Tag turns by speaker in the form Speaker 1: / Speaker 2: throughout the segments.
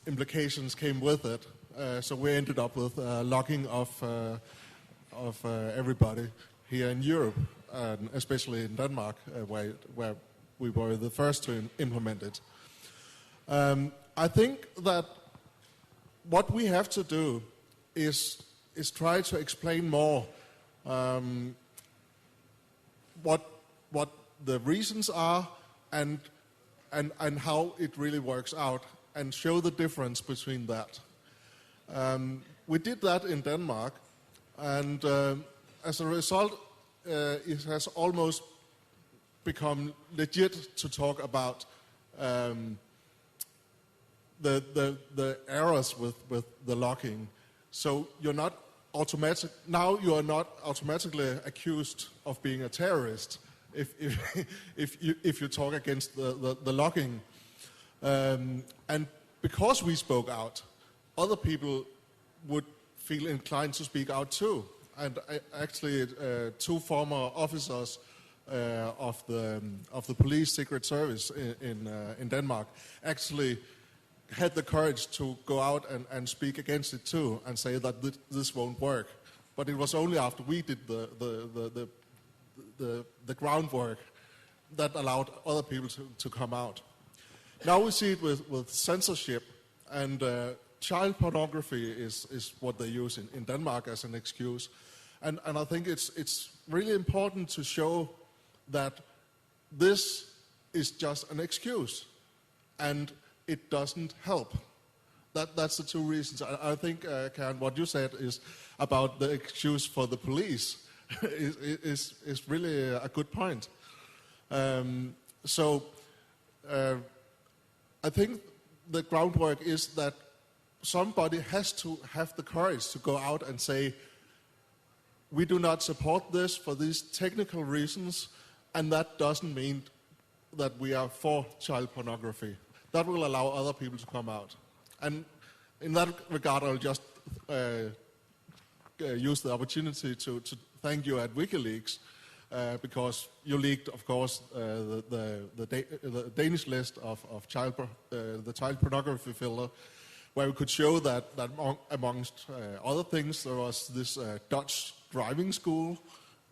Speaker 1: implications came with it. So we ended up with logging of everybody here in Europe, especially in Denmark, where we were the first to implement it. I think that what we have to do is try to explain more what the reasons are and how it really works out, and show the difference between that. We did that in Denmark, and as a result, it has almost become legit to talk about the errors with the logging. So you are not automatically accused of being a terrorist if you talk against the logging. And because we spoke out, other people would feel inclined to speak out too. And actually, two former officers of the police secret service in Denmark actually had the courage to go out and speak against it too, and say that this won't work. But it was only after we did the groundwork that allowed other people to come out. Now we see it with censorship, and child pornography is what they use in Denmark as an excuse. And I think it's really important to show that this is just an excuse, and it doesn't help. That's the two reasons. I think, Karen, what you said is about the excuse for the police is really a good point. I think the groundwork is that somebody has to have the courage to go out and say, we do not support this for these technical reasons, and that doesn't mean that we are for child pornography. That will allow other people to come out. And in that regard, I'll just use the opportunity to thank you at Wikileaks, because you leaked, of course, the Danish list of the child pornography filter, where we could show that amongst other things, there was this Dutch driving school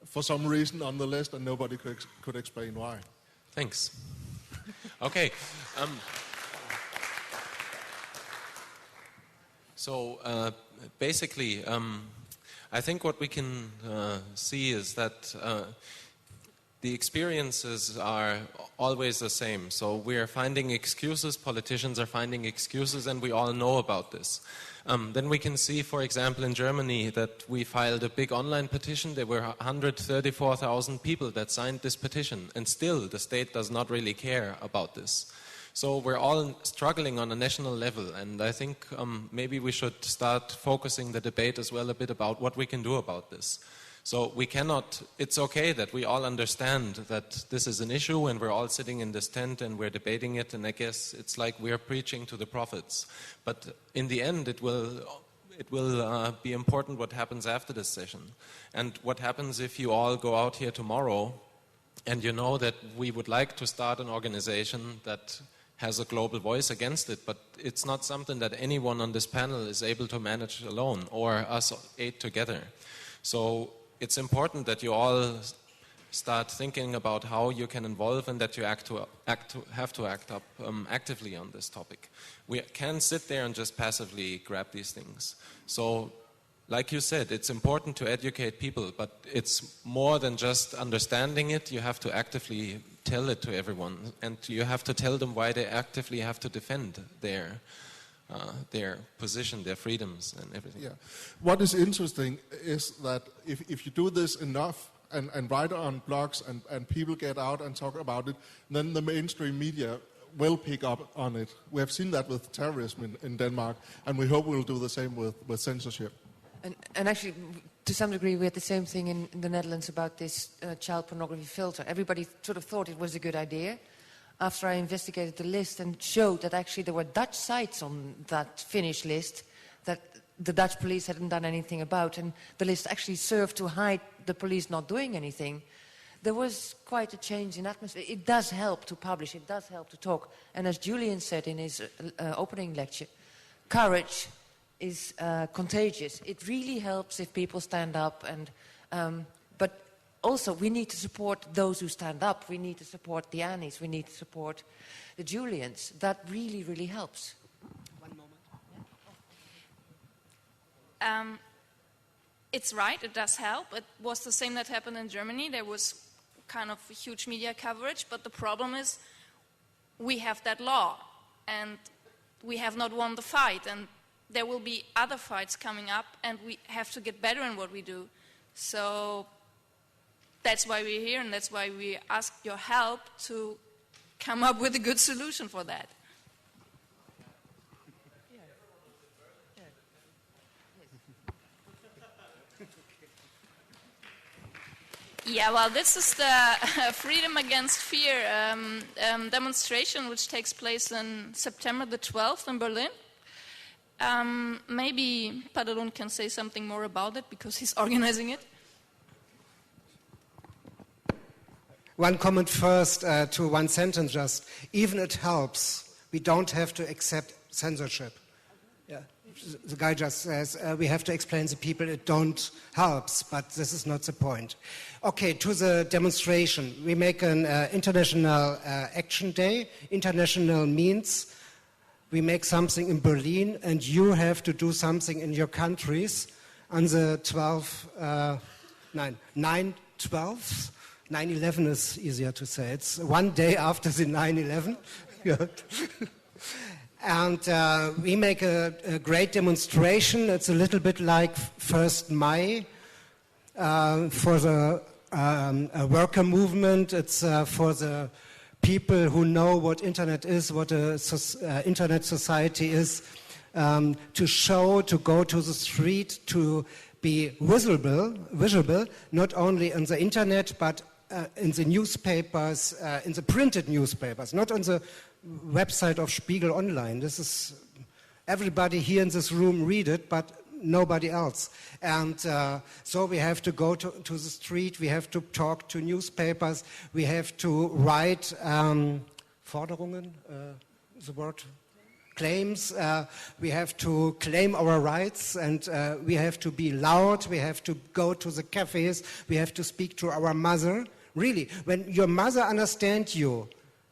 Speaker 1: for some reason on the list, and nobody could explain why.
Speaker 2: Thanks. Okay. So basically, I think what we can see is that the experiences are always the same. So we are finding excuses, politicians are finding excuses, and we all know about this. Then we can see, for example, in Germany, that we filed a big online petition. There were 134,000 people that signed this petition, and still the state does not really care about this. So we're all struggling on a national level, and I think maybe we should start focusing the debate as well a bit about what we can do about this. So we cannot, it's okay that we all understand that this is an issue and we're all sitting in this tent and we're debating it, and I guess it's like we're preaching to the prophets. But in the end, it will be important what happens after this session. And what happens if you all go out here tomorrow and you know that we would like to start an organization that has a global voice against it, but it's not something that anyone on this panel is able to manage alone, or us 8 together. So it's important that you all start thinking about how you can involve, and that you have to act up actively on this topic. We can't sit there and just passively grab these things. So, like you said, it's important to educate people, but it's more than just understanding it. You have to actively tell it to everyone, and you have to tell them why they actively have to defend their position, their freedoms and everything.
Speaker 1: Yeah. What is interesting is that if you do this enough and write on blogs and people get out and talk about it, then the mainstream media will pick up on it. We have seen that with terrorism in Denmark, and we hope we'll do the same with censorship.
Speaker 3: And actually, to some degree, we had the same thing in the Netherlands about this child pornography filter. Everybody sort of thought it was a good idea. After I investigated the list and showed that actually there were Dutch sites on that Finnish list that the Dutch police hadn't done anything about, and the list actually served to hide the police not doing anything, there was quite a change in atmosphere. It does help to publish, it does help to talk. And as Julian said in his opening lecture, courage is contagious. It really helps if people stand up, but also we need to support those who stand up. We need to support the Annies. We need to support the Julians. That really, really helps.
Speaker 4: One moment. It's right, it does help. It was the same that happened in Germany. There was kind of huge media coverage, but the problem is we have that law, and we have not won the fight, and there will be other fights coming up, and we have to get better in what we do. So that's why we're here, and that's why we ask your help to come up with a good solution for that. Yeah, well, this is the Freedom Against Fear demonstration, which takes place on September the 12th in Berlin. Maybe Padalun can say something more about it, because he's organizing it.
Speaker 5: One comment first to one sentence just. Even it helps. We don't have to accept censorship. Yeah. The guy just says we have to explain to people it don't helps, but this is not the point. Okay, to the demonstration. We make an international action day. International means we make something in Berlin, and you have to do something in your countries on the 9/12. 9/11 is easier to say. It's one day after the 9/11. And we make a great demonstration. It's a little bit like 1st May for the worker movement. It's for the people who know what internet is, what internet society is, to show, to go to the street, to be visible, not only on the internet, but in the newspapers, in the printed newspapers, not on the website of Spiegel Online. This is, everybody here in this room read it, but nobody else. And so we have to go to the street, we have to talk to newspapers, we have to write Forderungen, the word, claims, we have to claim our rights, and we have to be loud, we have to go to the cafes, we have to speak to our mother. Really, when your mother understands you,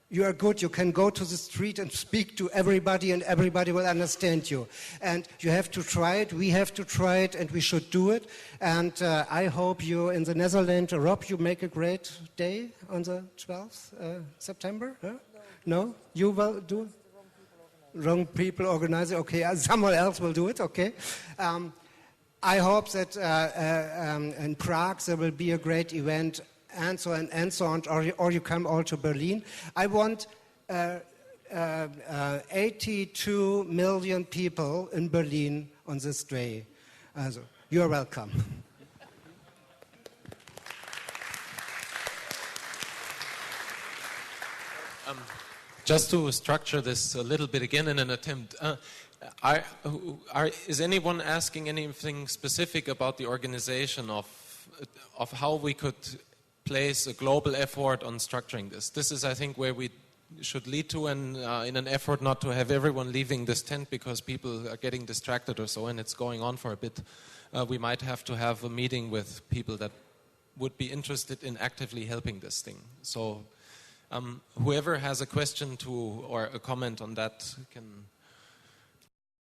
Speaker 5: you are good, you can go to the street and speak to everybody, and everybody will understand you. And you have to try it, we have to try it, and we should do it. And I hope you in the Netherlands, Rob, you make a great day on the 12th September? Huh? No? You will do it? Wrong people organize it, okay, someone else will do it, okay. I hope that in Prague there will be a great event, and so on, or you come all to Berlin. I want 82 million people in Berlin on this day. Also, you're welcome.
Speaker 2: Just to structure this a little bit again in an attempt, is anyone asking anything specific about the organization of how we could place a global effort on structuring this? This is, I think, where we should lead to, and in an effort not to have everyone leaving this tent because people are getting distracted or so, and it's going on for a bit. We might have to have a meeting with people that would be interested in actively helping this thing. So whoever has a question to or a comment on that can